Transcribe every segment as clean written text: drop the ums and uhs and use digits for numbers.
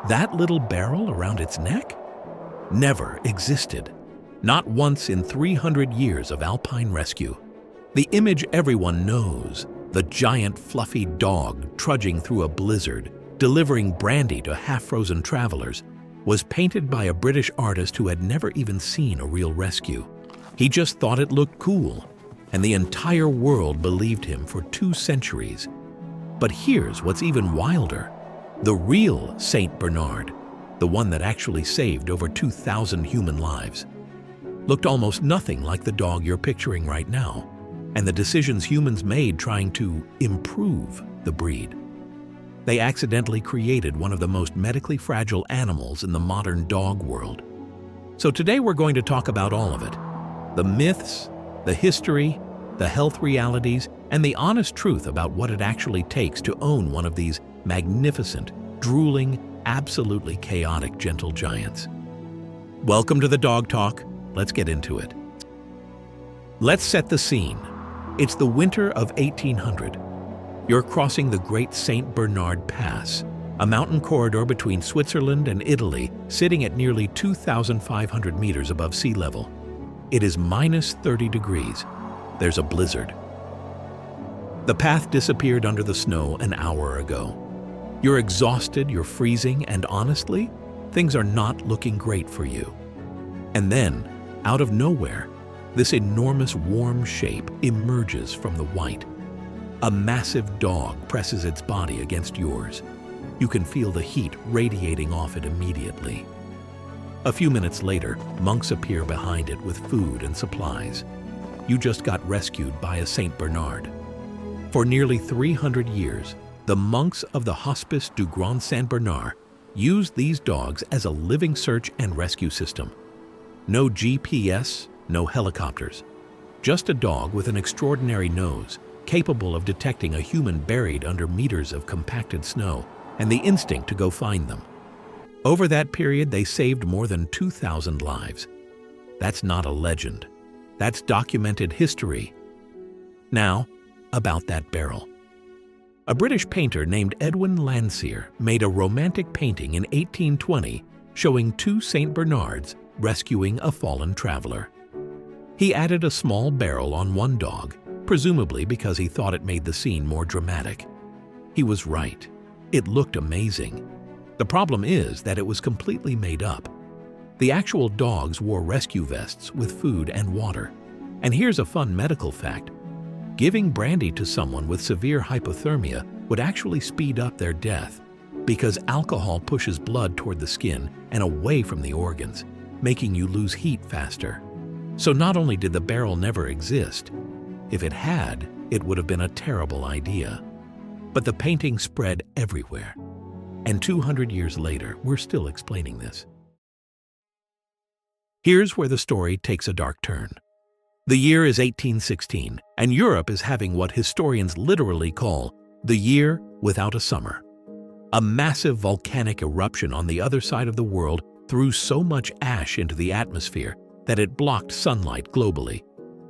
That little barrel around its neck? Never existed. Not once in 300 years of alpine rescue. The image everyone knows, the giant fluffy dog trudging through a blizzard, delivering brandy to half-frozen travelers, was painted by a British artist who had never even seen a real rescue. He just thought it looked cool, and the entire world believed him for 2 centuries. But here's what's even wilder. The real Saint Bernard, the one that actually saved over 2,000 human lives, looked almost nothing like the dog you're picturing right now, and the decisions humans made trying to improve the breed. They accidentally created one of the most medically fragile animals in the modern dog world. So today we're going to talk about all of it. The myths, the history, the health realities, and the honest truth about what it actually takes to own one of these magnificent, drooling, absolutely chaotic gentle giants. Welcome to the Dog Talk. Let's get into it. Let's set the scene. It's the winter of 1800. You're crossing the Great St. Bernard Pass, a mountain corridor between Switzerland and Italy, sitting at nearly 2,500 meters above sea level. It is minus 30 degrees. There's a blizzard. The path disappeared under the snow an hour ago. You're exhausted, you're freezing, and honestly, things are not looking great for you. And then, out of nowhere, this enormous warm shape emerges from the white. A massive dog presses its body against yours. You can feel the heat radiating off it immediately. A few minutes later, monks appear behind it with food and supplies. You just got rescued by a Saint Bernard. For nearly 300 years, the monks of the Hospice du Grand Saint Bernard used these dogs as a living search and rescue system. No GPS, no helicopters. Just a dog with an extraordinary nose, capable of detecting a human buried under meters of compacted snow, and the instinct to go find them. Over that period, they saved more than 2,000 lives. That's not a legend. That's documented history. Now, about that barrel. A British painter named Edwin Landseer made a romantic painting in 1820 showing 2 Saint Bernards rescuing a fallen traveler. He added a small barrel on one dog, presumably because he thought it made the scene more dramatic. He was right. It looked amazing. The problem is that it was completely made up. The actual dogs wore rescue vests with food and water. And here's a fun medical fact. Giving brandy to someone with severe hypothermia would actually speed up their death because alcohol pushes blood toward the skin and away from the organs, making you lose heat faster. So not only did the barrel never exist, if it had, it would have been a terrible idea. But the painting spread everywhere. And 200 years later, we're still explaining this. Here's where the story takes a dark turn. The year is 1816, and Europe is having what historians literally call the year without a summer. A massive volcanic eruption on the other side of the world threw so much ash into the atmosphere that it blocked sunlight globally.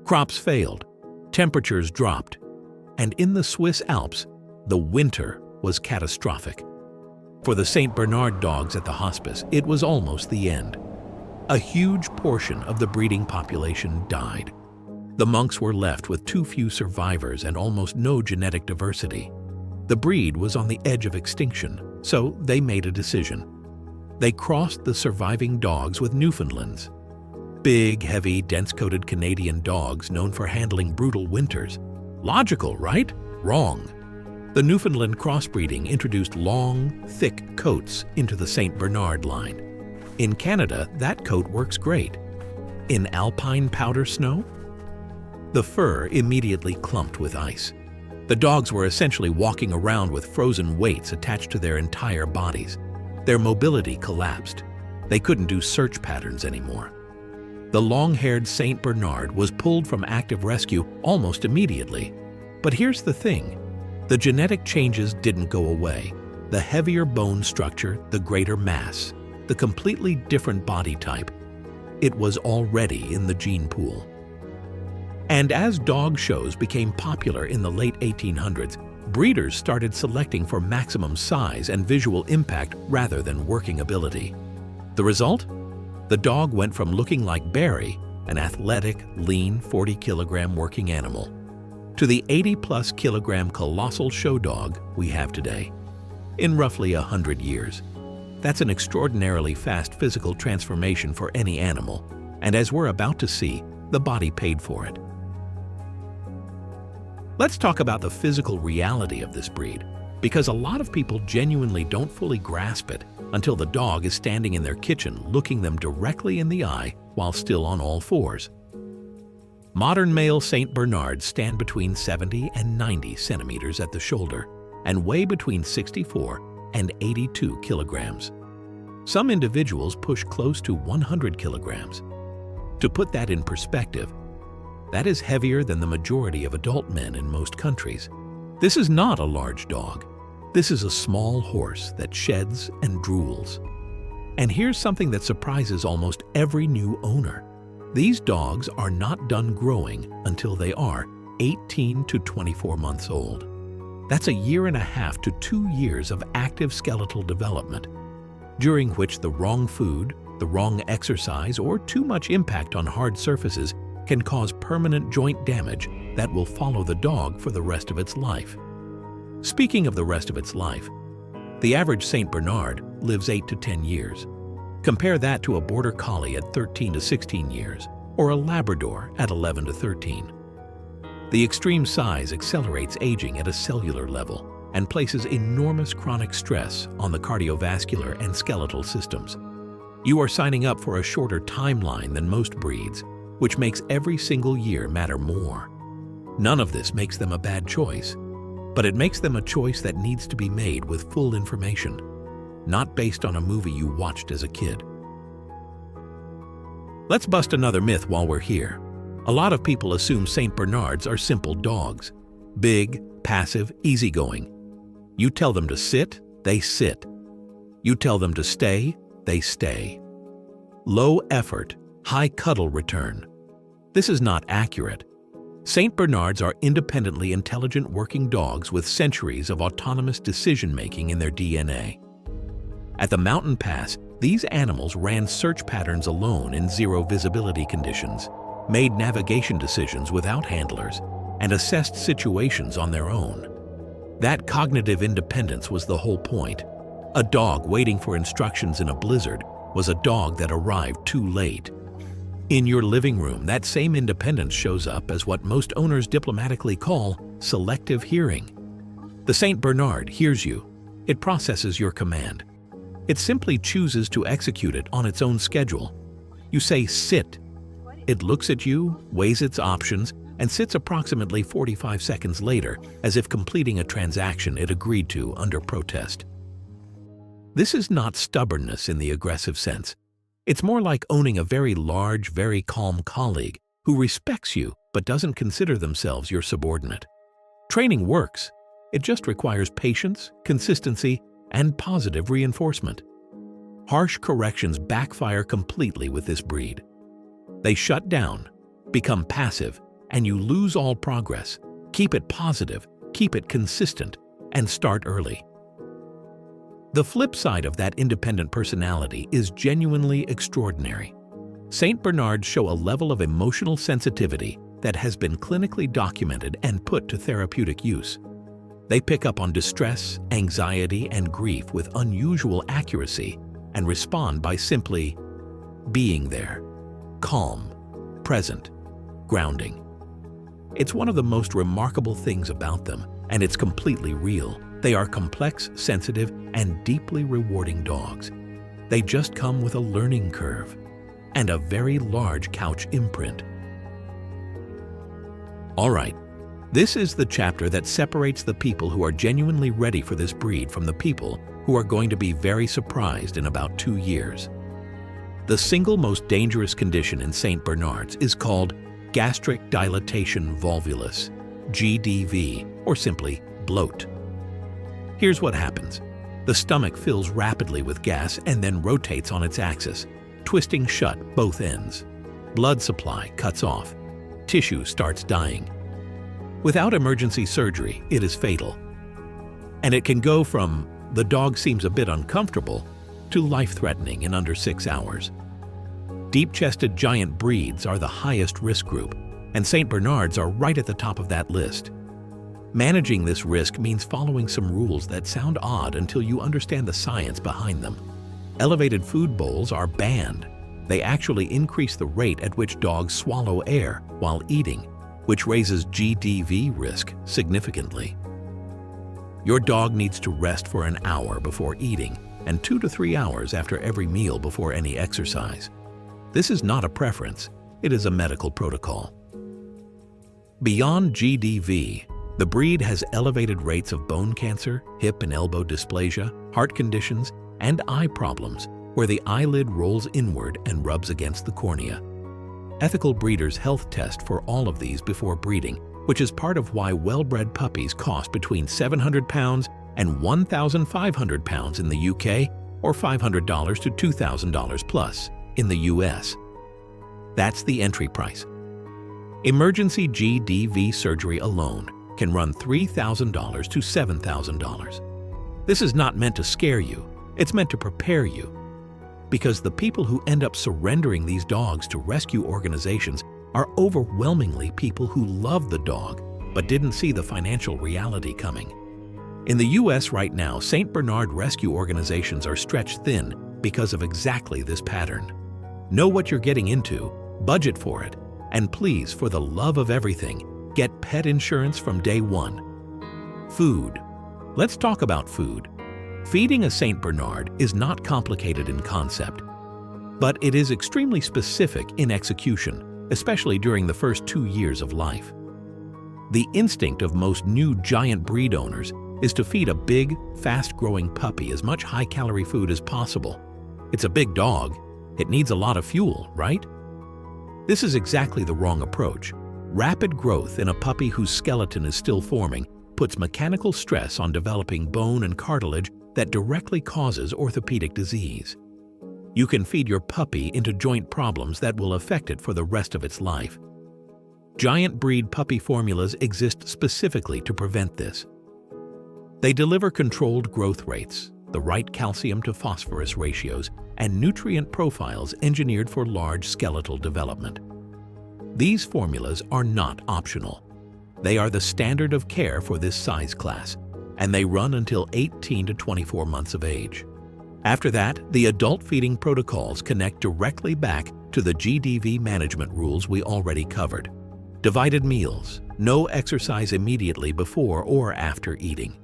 Crops failed, temperatures dropped, and in the Swiss Alps, the winter was catastrophic. For the St. Bernard dogs at the hospice, it was almost the end. A huge portion of the breeding population died. The monks were left with too few survivors and almost no genetic diversity. The breed was on the edge of extinction, so they made a decision. They crossed the surviving dogs with Newfoundlands. Big, heavy, dense-coated Canadian dogs known for handling brutal winters. Logical, right? Wrong. The Newfoundland crossbreeding introduced long, thick coats into the St. Bernard line. In Canada, that coat works great. In alpine powder snow, the fur immediately clumped with ice. The dogs were essentially walking around with frozen weights attached to their entire bodies. Their mobility collapsed. They couldn't do search patterns anymore. The long-haired St. Bernard was pulled from active rescue almost immediately. But here's the thing. The genetic changes didn't go away. The heavier bone structure, the greater mass, the completely different body type. It was already in the gene pool. And as dog shows became popular in the late 1800s, breeders started selecting for maximum size and visual impact rather than working ability. The result? The dog went from looking like Barry, an athletic, lean 40-kilogram working animal, to the 80-plus kilogram colossal show dog we have today. In roughly 100 years. That's an extraordinarily fast physical transformation for any animal, and as we're about to see, the body paid for it. Let's talk about the physical reality of this breed, because a lot of people genuinely don't fully grasp it until the dog is standing in their kitchen looking them directly in the eye while still on all fours. Modern male St. Bernards stand between 70 and 90 centimeters at the shoulder and weigh between 64 and 82 kilograms. Some individuals push close to 100 kilograms. To put that in perspective, that is heavier than the majority of adult men in most countries. This is not a large dog. This is a small horse that sheds and drools. And here's something that surprises almost every new owner. These dogs are not done growing until they are 18 to 24 months old. That's a year and a half to 2 years of active skeletal development, during which the wrong food, the wrong exercise, or too much impact on hard surfaces can cause permanent joint damage that will follow the dog for the rest of its life. Speaking of the rest of its life, the average St. Bernard lives 8 to 10 years. Compare that to a Border Collie at 13 to 16 years, or a Labrador at 11 to 13. The extreme size accelerates aging at a cellular level and places enormous chronic stress on the cardiovascular and skeletal systems. You are signing up for a shorter timeline than most breeds, which makes every single year matter more. None of this makes them a bad choice, but it makes them a choice that needs to be made with full information, not based on a movie you watched as a kid. Let's bust another myth while we're here. A lot of people assume St. Bernards are simple dogs. Big, passive, easygoing. You tell them to sit, they sit. You tell them to stay, they stay. Low effort, high cuddle return. This is not accurate. St. Bernards are independently intelligent working dogs with centuries of autonomous decision-making in their DNA. At the mountain pass, these animals ran search patterns alone in zero visibility conditions, made navigation decisions without handlers, and assessed situations on their own. That cognitive independence was the whole point. A dog waiting for instructions in a blizzard was a dog that arrived too late. In your living room, that same independence shows up as what most owners diplomatically call selective hearing. The St. Bernard hears you. It processes your command. It simply chooses to execute it on its own schedule. You say, sit. It looks at you, weighs its options, and sits approximately 45 seconds later, as if completing a transaction it agreed to under protest. This is not stubbornness in the aggressive sense. It's more like owning a very large, very calm colleague who respects you but doesn't consider themselves your subordinate. Training works. It just requires patience, consistency, and positive reinforcement. Harsh corrections backfire completely with this breed. They shut down, become passive, and you lose all progress. Keep it positive, keep it consistent, and start early. The flip side of that independent personality is genuinely extraordinary. St. Bernards show a level of emotional sensitivity that has been clinically documented and put to therapeutic use. They pick up on distress, anxiety, and grief with unusual accuracy and respond by simply being there, calm, present, grounding. It's one of the most remarkable things about them, and it's completely real. They are complex, sensitive, and deeply rewarding dogs. They just come with a learning curve and a very large couch imprint. All right, this is the chapter that separates the people who are genuinely ready for this breed from the people who are going to be very surprised in about 2 years. The single most dangerous condition in St. Bernards is called gastric dilatation volvulus, GDV, or simply bloat. Here's what happens. The stomach fills rapidly with gas and then rotates on its axis, twisting shut both ends. Blood supply cuts off. Tissue starts dying. Without emergency surgery, it is fatal. And it can go from the dog seems a bit uncomfortable to life-threatening in under 6 hours. Deep-chested giant breeds are the highest risk group, and St. Bernards are right at the top of that list. Managing this risk means following some rules that sound odd until you understand the science behind them. Elevated food bowls are banned. They actually increase the rate at which dogs swallow air while eating, which raises GDV risk significantly. Your dog needs to rest for an hour before eating and 2 to 3 hours after every meal before any exercise. This is not a preference, it is a medical protocol. Beyond GDV, the breed has elevated rates of bone cancer, hip and elbow dysplasia, heart conditions, and eye problems where the eyelid rolls inward and rubs against the cornea. Ethical breeders health test for all of these before breeding, which is part of why well-bred puppies cost between £700 and £1,500 in the UK or $500 to $2,000 plus in the US. That's the entry price. Emergency GDV surgery alone can run $3,000 to $7,000. This is not meant to scare you, it's meant to prepare you. Because the people who end up surrendering these dogs to rescue organizations are overwhelmingly people who love the dog but didn't see the financial reality coming. In the US right now, St. Bernard rescue organizations are stretched thin because of exactly this pattern. Know what you're getting into, budget for it, and please, for the love of everything, get pet insurance from day one. Food. Let's talk about food. Feeding a St. Bernard is not complicated in concept, but it is extremely specific in execution, especially during the first 2 years of life. The instinct of most new giant breed owners is to feed a big, fast-growing puppy as much high-calorie food as possible. It's a big dog. It needs a lot of fuel, right? This is exactly the wrong approach. Rapid growth in a puppy whose skeleton is still forming puts mechanical stress on developing bone and cartilage that directly causes orthopedic disease. You can feed your puppy into joint problems that will affect it for the rest of its life. Giant breed puppy formulas exist specifically to prevent this. They deliver controlled growth rates, the right calcium to phosphorus ratios, and nutrient profiles engineered for large skeletal development. These formulas are not optional. They are the standard of care for this size class, and they run until 18 to 24 months of age. After that, the adult feeding protocols connect directly back to the GDV management rules we already covered. Divided meals, no exercise immediately before or after eating,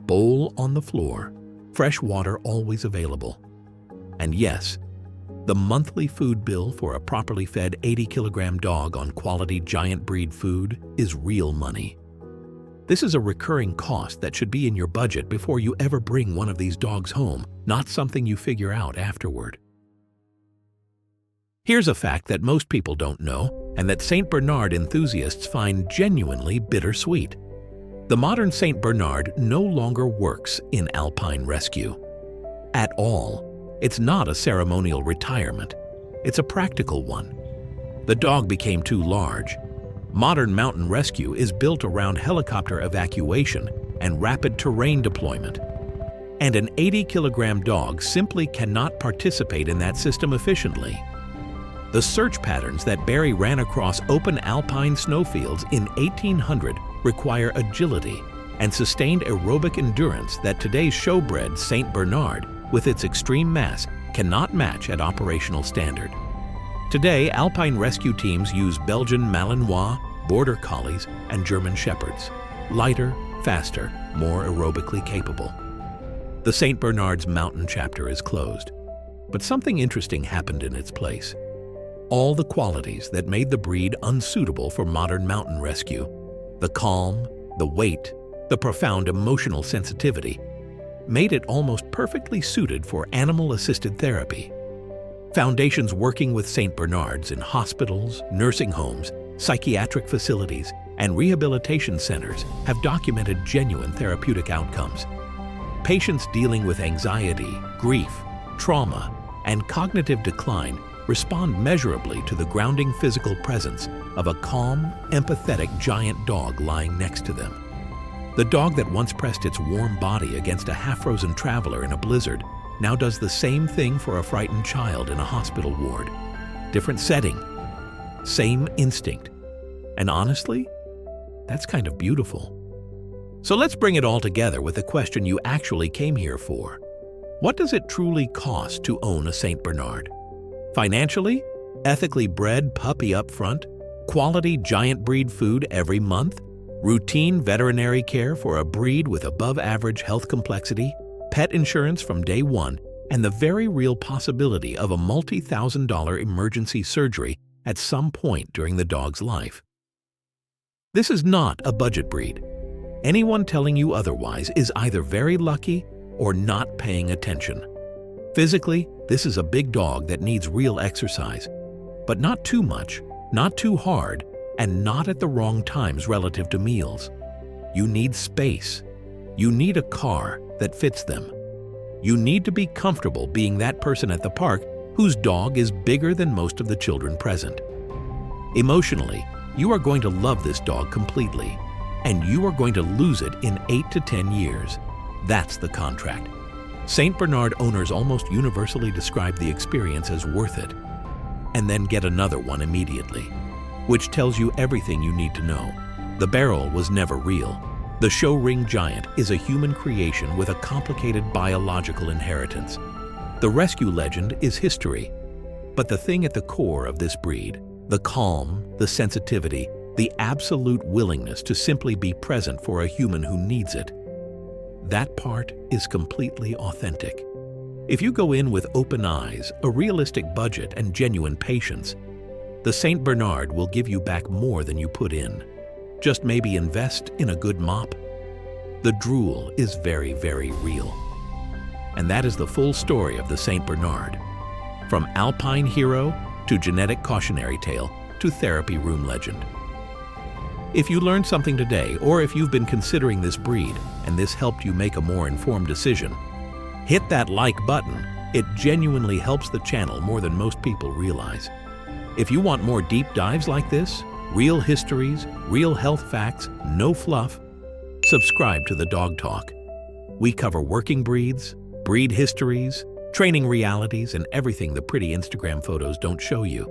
bowl on the floor, fresh water always available. And yes, the monthly food bill for a properly fed 80-kilogram dog on quality giant breed food is real money. This is a recurring cost that should be in your budget before you ever bring one of these dogs home, not something you figure out afterward. Here's a fact that most people don't know, and that St. Bernard enthusiasts find genuinely bittersweet. The modern St. Bernard no longer works in alpine rescue. At all. It's not a ceremonial retirement. It's a practical one. The dog became too large. Modern mountain rescue is built around helicopter evacuation and rapid terrain deployment. And an 80-kilogram dog simply cannot participate in that system efficiently. The search patterns that Barry ran across open alpine snowfields in 1800 require agility and sustained aerobic endurance that today's showbred St. Bernard, with its extreme mass, cannot match at operational standard. Today, alpine rescue teams use Belgian Malinois, Border Collies, and German Shepherds. Lighter, faster, more aerobically capable. The St. Bernard's mountain chapter is closed, but something interesting happened in its place. All the qualities that made the breed unsuitable for modern mountain rescue, the calm, the weight, the profound emotional sensitivity, made it almost perfectly suited for animal-assisted therapy. Foundations working with St. Bernards in hospitals, nursing homes, psychiatric facilities, and rehabilitation centers have documented genuine therapeutic outcomes. Patients dealing with anxiety, grief, trauma, and cognitive decline respond measurably to the grounding physical presence of a calm, empathetic giant dog lying next to them. The dog that once pressed its warm body against a half-frozen traveler in a blizzard now does the same thing for a frightened child in a hospital ward. Different setting, same instinct. And honestly, that's kind of beautiful. So let's bring it all together with the question you actually came here for. What does it truly cost to own a Saint Bernard? Financially, ethically bred puppy up front, quality giant breed food every month, routine veterinary care for a breed with above-average health complexity, pet insurance from day one, and the very real possibility of a multi-thousand-dollar emergency surgery at some point during the dog's life. This is not a budget breed. Anyone telling you otherwise is either very lucky or not paying attention. Physically, this is a big dog that needs real exercise, but not too much, not too hard, and not at the wrong times relative to meals. You need space. You need a car that fits them. You need to be comfortable being that person at the park whose dog is bigger than most of the children present. Emotionally, you are going to love this dog completely, and you are going to lose it in 8 to 10 years. That's the contract. Saint Bernard owners almost universally describe the experience as worth it, and then get another one immediately, which tells you everything you need to know. The barrel was never real. The show ring giant is a human creation with a complicated biological inheritance. The rescue legend is history, but the thing at the core of this breed, the calm, the sensitivity, the absolute willingness to simply be present for a human who needs it, that part is completely authentic. If you go in with open eyes, a realistic budget, and genuine patience, the Saint Bernard will give you back more than you put in. Just maybe invest in a good mop. The drool is very, very real. And that is the full story of the Saint Bernard. From alpine hero to genetic cautionary tale to therapy room legend. If you learned something today, or if you've been considering this breed and this helped you make a more informed decision, hit that like button. It genuinely helps the channel more than most people realize. If you want more deep dives like this, real histories, real health facts, no fluff, subscribe to the Dog Talk. We cover working breeds, breed histories, training realities, and everything the pretty Instagram photos don't show you.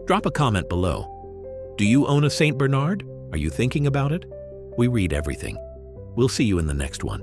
Drop a comment below. Do you own a Saint Bernard? Are you thinking about it? We read everything. We'll see you in the next one.